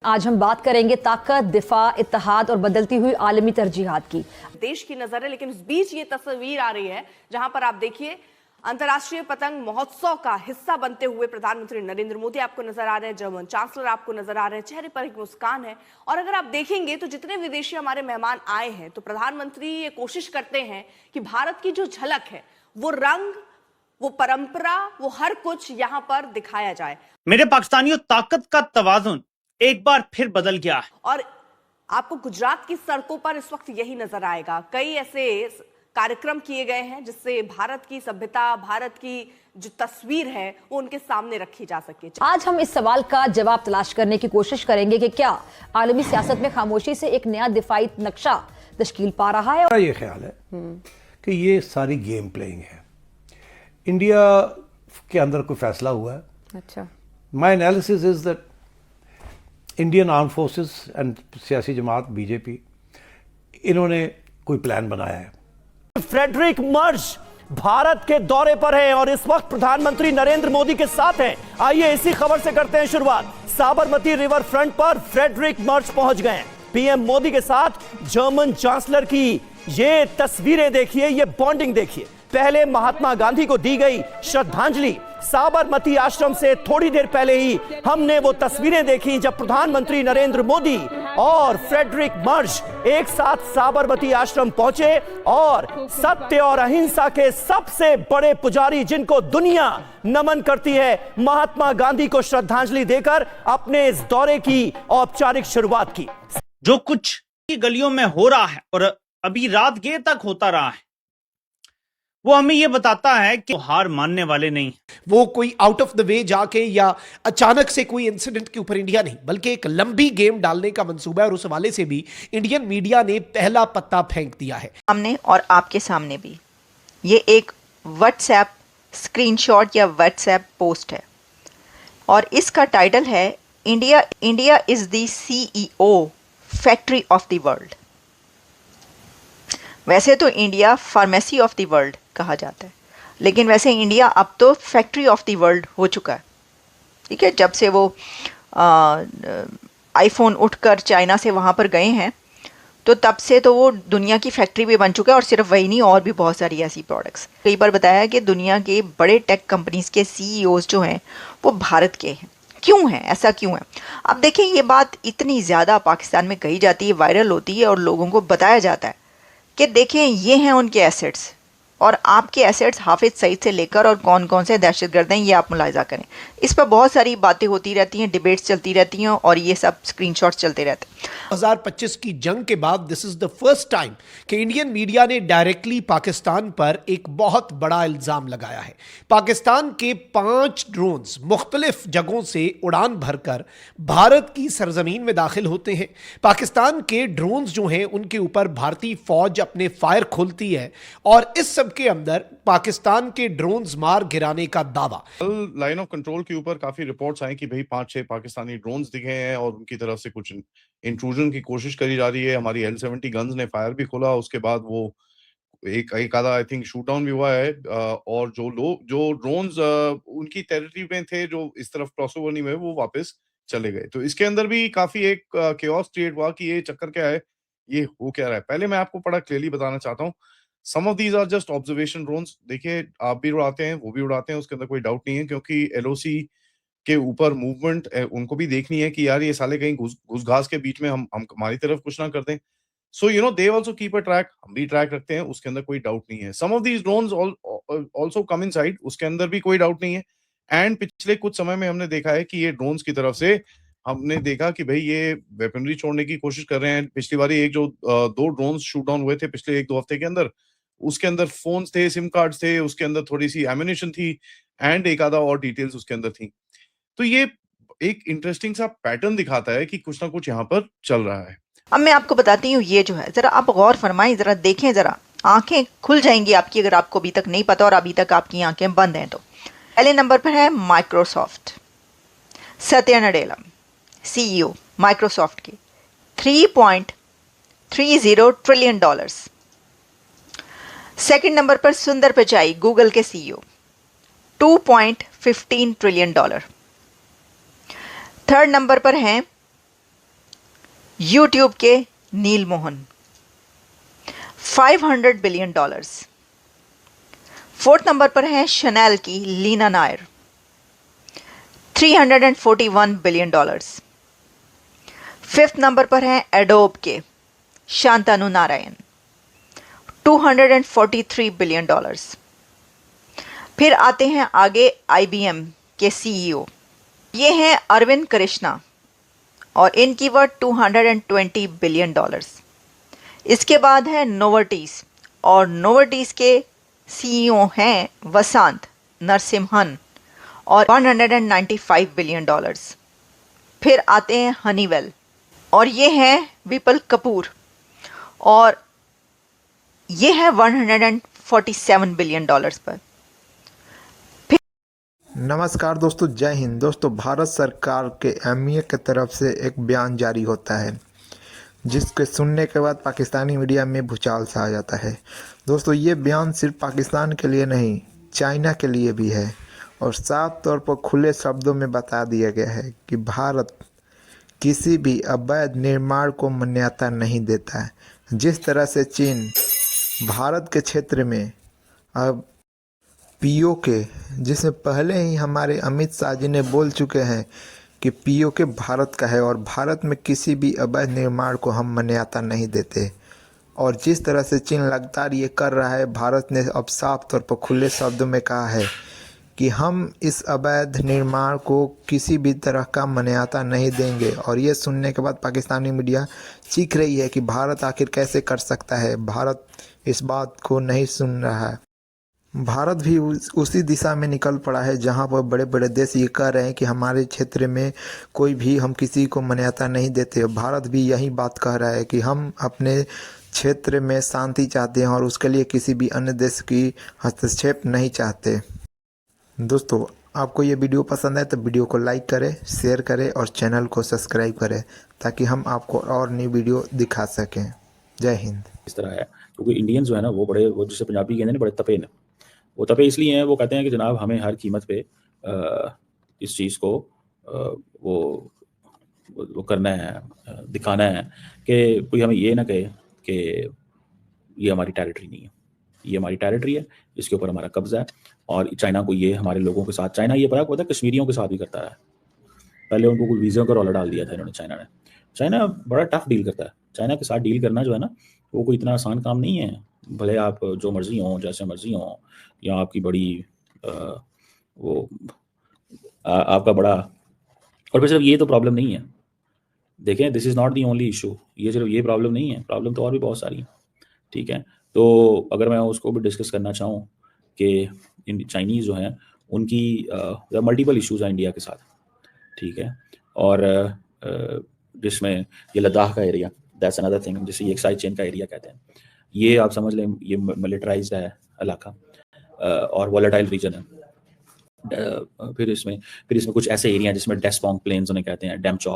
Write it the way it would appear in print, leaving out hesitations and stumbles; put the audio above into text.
आज हम बात करेंगे ताकत, दिफा, इत्तेहाद और बदलती हुई आलमी तरजीहात की। देश की नजर है, लेकिन उस बीच ये तस्वीर आ रही है जहां पर आप देखिए अंतर्राष्ट्रीय पतंग महोत्सव का हिस्सा बनते हुए प्रधानमंत्री नरेंद्र मोदी आपको नजर आ रहे हैं, जर्मन चांसलर आपको नजर आ रहे हैं, चेहरे पर एक मुस्कान है। और अगर आप देखेंगे तो जितने विदेशी हमारे मेहमान आए हैं तो प्रधानमंत्री ये कोशिश करते हैं कि भारत की जो झलक है, वो रंग, वो परंपरा, वो हर कुछ यहां पर दिखाया जाए। मेरे पाकिस्तानियों, ताकत का तवाजुन एक बार फिर बदल गया है। और आपको गुजरात की सड़कों पर इस वक्त यही नजर आएगा। कई ऐसे कार्यक्रम किए गए हैं जिससे भारत की सभ्यता, भारत की जो तस्वीर है वो उनके सामने रखी जा सके। आज हम इस सवाल का जवाब तलाश करने की कोशिश करेंगे कि क्या आलमी सियासत में खामोशी से एक नया दिफाई नक्शा तश्कील पा रहा है। मेरा ये ख्याल है कि ये सारी गेम प्लेइंग है। इंडिया के अंदर कोई फैसला हुआ है। अच्छा, माई analysis is that Indian arm forces and सियासी जमात बीजेपी, इन्होंने कोई प्लान बनाया है। फ्रेडरिक मर्ज भारत के दौरे पर हैं और इस वक्त प्रधानमंत्री नरेंद्र मोदी के साथ हैं। आइए इसी खबर से करते हैं शुरुआत। साबरमती रिवर फ्रंट पर फ्रेडरिक मर्ज पहुंच गए हैं। पीएम मोदी के साथ जर्मन चांसलर की ये तस्वीरें देखिए, ये बॉन्डिंग देखिए। पहले महात्मा गांधी को दी गई श्रद्धांजलि। साबरमती आश्रम से थोड़ी देर पहले ही हमने वो तस्वीरें देखी जब प्रधानमंत्री नरेंद्र मोदी और फ्रेडरिक मर्ज एक साथ साबरमती आश्रम पहुंचे और सत्य और अहिंसा के सबसे बड़े पुजारी, जिनको दुनिया नमन करती है, महात्मा गांधी को श्रद्धांजलि देकर अपने इस दौरे की औपचारिक शुरुआत की। जो कुछ गलियों में हो रहा है और अभी रात गए तक होता रहा है, वो हमें ये बताता है कि हार मानने वाले नहीं। वो कोई आउट ऑफ द वे जाके या अचानक से कोई इंसिडेंट के ऊपर इंडिया नहीं, बल्कि एक लंबी गेम डालने का मंसूबा है और उस हवाले से भी इंडियन मीडिया ने पहला पत्ता फेंक दिया है। सामने और आपके सामने भी ये एक व्हाट्सएप स्क्रीनशॉट या व्हाट्सएप पोस्ट है और इसका टाइटल है India is the CEO factory of the world. वैसे तो India pharmacy of the world कहा जाता है, लेकिन वैसे इंडिया अब तो फैक्ट्री ऑफ द वर्ल्ड हो चुका है। ठीक है, जब से वो आईफोन उठकर चाइना से वहाँ पर गए हैं तो तब से तो वो दुनिया की फैक्ट्री भी बन चुका है। और सिर्फ वही नहीं, और भी बहुत सारी ऐसी प्रोडक्ट्स। कई बार बताया कि दुनिया के बड़े टेक कंपनीज के CEOs जो हैं वो भारत के हैं। क्यों है ऐसा, क्यों है? अब देखें, ये बात इतनी ज़्यादा पाकिस्तान में कही जाती है, वायरल होती है और लोगों को बताया जाता है कि देखें ये हैं उनके एसेट्स, और आपके एसेट्स हाफिज सईद से लेकर और कौन कौन से दहशतगर्द हैं ये आप मुलाहिजा करें। इस पर बहुत सारी बातें होती रहती हैं, डिबेट्स चलती रहती हैं और ये सब स्क्रीनशॉट्स चलते रहते हैं। 2025 की जंग के बाद this is the first time कि इंडियन मीडिया ने डायरेक्टली पाकिस्तान पर एक बहुत बड़ा इल्जाम लगाया है। पाकिस्तान के 5 ड्रोन्स मुख्तलिफ जगहों से उड़ान भरकर भारत की सरजमीन में दाखिल होते हैं। पाकिस्तान के ड्रोन्स जो हैं उनके ऊपर भारतीय फौज अपने फायर खोलती है और इस सब के अंदर पाकिस्तान के ड्रोन्स मार गिराने का दावा। लाइन ऑफ कंट्रोल के ऊपर काफी रिपोर्ट्स आई कि भाई 5-6 पाकिस्तानी ड्रोन्स दिखे हैं और उनकी तरफ से कुछ इंट्रूजन की कोशिश करी जा रही है। हमारी L-70 गन्स ने फायर भी खोला, उसके बाद वो एक आधा आई थिंक शूट डाउन भी हुआ है। और जो ड्रोन्स उनकी टेरिटरी में थे, जो इस तरफ क्रॉस ओवर नहीं हुए, वो वापस चले गए। तो इसके अंदर भी काफी एक केओस क्रिएट हुआ कि ये चक्कर क्या है, ये हो क्या रहा है। पहले मैं आपको बड़ा क्लियरली बताना चाहता हूँ, some of these are just observation drones. देखिए, आप भी उड़ाते हैं, वो भी उड़ाते हैं, उसके अंदर कोई डाउट नहीं है, क्योंकि LOC के ऊपर मूवमेंट उनको भी देखनी है कि यार ये साले कहीं घुस घास के बीच में हम हमारी तरफ कुछ ना कर दें। So you know they also keep a track, हम भी ट्रैक रखते हैं, उसके अंदर कोई डाउट नहीं है। Some of these drones also come inside, उसके अंदर भी कोई डाउट नहीं है। एंड पिछले कुछ समय में हमने देखा है कि ये ड्रोन्स की तरफ से हमने देखा कि भाई ये वेपनरी छोड़ने की कोशिश कर रहे हैं। पिछली बारी एक जो 2 ड्रोन्स शूट डाउन हुए थे पिछले 1-2 हफ्ते के अंदर, उसके अंदर फोन्स थे, सिम कार्ड्स थे, उसके अंदर थोड़ी सी एम्युनिशन थी एंड एक आधा और डिटेल्स उसके अंदर थी। तो ये एक इंटरेस्टिंग सा पैटर्न दिखाता है कि कुछ ना कुछ यहाँ पर चल रहा है। अब मैं आपको बताती हूँ, ये जो है जरा आप गौर फरमाएं, जरा देखें, जरा आंखें खुल जाएंगी आपकी अगर आपको अभी तक नहीं पता और अभी तक आपकी आंखें बंद हैं तो। पहले नंबर पर है Microsoft, Satya Nadella CEO Microsoft के $3.30 ट्रिलियन। सेकंड नंबर पर सुंदर पिचाई गूगल के CEO, $2.15 ट्रिलियन। थर्ड नंबर पर हैं यूट्यूब के Neel Mohan $500 billion. Fourth number पर है शनेल की Leena Nair $341 billion. Fifth number पर है एडोब के शांतनु नारायण $243 बिलियन। फिर आते हैं आगे IBM के CEO, ये हैं अरविंद कृष्णा और इनकी वर्थ $220 बिलियन। इसके बाद है नोवर्टीज और नोवर्टीज के CEO हैं वसंत नरसिम्हन और $195 बिलियन। फिर आते हैं हनीवेल और ये हैं विपुल कपूर और ये है $147 बिलियन पर। नमस्कार दोस्तों, जय हिंद। दोस्तों, भारत सरकार के MEA की तरफ से एक बयान जारी होता है जिसके सुनने के बाद पाकिस्तानी मीडिया में भूचाल सा आ जाता है। दोस्तों, ये बयान सिर्फ पाकिस्तान के लिए नहीं, चाइना के लिए भी है और साफ तौर पर खुले शब्दों में बता दिया गया है कि भारत किसी भी अवैध निर्माण को मान्यता नहीं देता है। जिस तरह से चीन भारत के क्षेत्र में अब POK, जिसमें पहले ही हमारे अमित शाह जी ने बोल चुके हैं कि POK भारत का है और भारत में किसी भी अवैध निर्माण को हम मान्यता नहीं देते। और जिस तरह से चीन लगातार ये कर रहा है, भारत ने अब साफ तौर पर खुले शब्दों में कहा है कि हम इस अवैध निर्माण को किसी भी तरह का मान्यता नहीं देंगे। और ये सुनने के बाद पाकिस्तानी मीडिया चीख रही है कि भारत आखिर कैसे कर सकता है। भारत इस बात को नहीं सुन रहा है। भारत भी उसी दिशा में निकल पड़ा है जहां पर बड़े बड़े देश ये कह रहे हैं कि हमारे क्षेत्र में कोई भी हम किसी को मान्यता नहीं देते। भारत भी यही बात कह रहा है कि हम अपने क्षेत्र में शांति चाहते हैं और उसके लिए किसी भी अन्य देश की हस्तक्षेप नहीं चाहते। दोस्तों, आपको ये वीडियो पसंद है तो वीडियो को लाइक करें, शेयर करें और चैनल को सब्सक्राइब करें ताकि हम आपको और नई वीडियो दिखा सकें। जय हिंद। इस तरह है क्योंकि इंडियन जो है ना वो जिसे पंजाबी कहते हैं ना, बड़े तपे ने। वो तपे इसलिए हैं, वो कहते हैं कि जनाब हमें हर कीमत पे इस चीज़ को वो करना है, दिखाना है कि कोई हमें ये ना कहे कि ये हमारी टेरिटरी नहीं है, ये हमारी टेरिटरी है, इसके ऊपर हमारा कब्जा है। और चाइना को ये हमारे लोगों के साथ, चाइना ये पता है कश्मीरियों के साथ भी करता है। पहले उनको कोई वीज़ा का रौला डाल दिया था इन्होंने, चाइना बड़ा टफ डील करता है। चाइना के साथ डील करना जो है ना, वो कोई इतना आसान काम नहीं है। भले आप जो मर्जी हो, जैसे मर्जी हो, या आपकी बड़ी आपका बड़ा, और फिर सिर्फ ये तो प्रॉब्लम नहीं है। देखें, this is not the only issue. ये सिर्फ ये प्रॉब्लम नहीं है, प्रॉब्लम तो और भी बहुत सारी है। ठीक है, तो अगर मैं उसको भी डिस्कस करना चाहूँ कि चाइनीज़ जो हैं उनकी मल्टीपल इश्यूज़ हैं इंडिया के साथ। ठीक है, और जिसमें ये लद्दाख का एरिया, दैट्स अनदर थिंग, जिसे ये एक साइड चेन का एरिया कहते हैं। ये आप समझ लें, ये मिलिटराइज्ड है इलाका और वॉलेटाइल रीजन है। फिर इसमें कुछ ऐसे एरिया जिसमें डेस्पोंग प्लेन्स उन्हें कहते हैं, डेमचौक